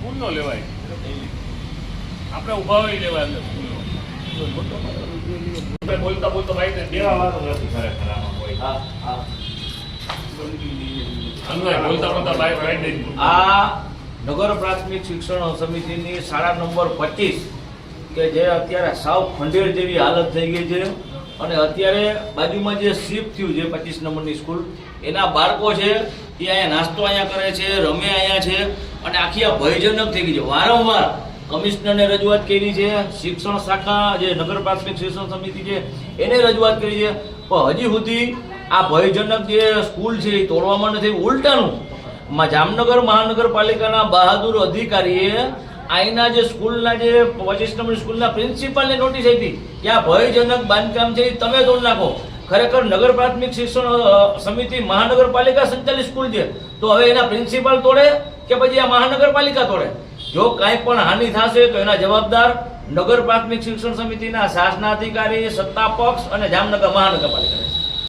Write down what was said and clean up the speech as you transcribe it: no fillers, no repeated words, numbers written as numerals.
School નો લેવાય, આપણે ઉભા હોય લેવાય અંદર સ્કૂલ નો બોલતા બોલતા ભાઈ દેવા વાળો નથી ખરેખર આમાં કોઈ. બોલતા બોલતા ભાઈ આ નગર પ્રાથમિક શિક્ષણ સમિતિની શાળા નંબર 25 કે જે અત્યારે સાવ ખંડેર જેવી હાલત થઈ ગઈ છે અને અત્યારે બાજુમાં જે શિફ્ટ થયું છે 25 નંબરની સ્કૂલ, એના બાળકો છે એ અહીંયા નાસ્તો અહીંયા કરે છે, રમે અહીંયા છે અને આખી આ ભયજનક થઈ ગઈ છે. વારંવાર કમિશનરને રજૂઆત કરી છે, શિક્ષણ શાખા જે નગર પ્રાથમિક શિક્ષણ સમિતિ છે એને રજૂઆત કરી છે, પણ હજી સુધી આ ભયજનક જે સ્કૂલ છે એ તોડવામાં નથી. ઉલટાનું જામનગર મહાનગરપાલિકાના બહાદુર અધિકારીએ અહીંના જે સ્કૂલના જે 25 નંબર સ્કૂલના પ્રિન્સિપાલને નોટિસ આપી કે આ ભયજનક બાંધકામ છે એ તમે તોડી નાખો. ખરેખર નગર પ્રાથમિક શિક્ષણ સમિતિ મહાનગરપાલિકા સંચાલિત સ્કૂલ છે, તો હવે એના પ્રિન્સિપાલ તોડે કે પછી આ મહાનગરપાલિકા તોડે? જો કાંઈ પણ હાનિ થશે તો એના જવાબદાર નગર પ્રાથમિક શિક્ષણ સમિતિના શાસનાધિકારી, સત્તા પક્ષ અને જામનગર મહાનગરપાલિકા રહેશે.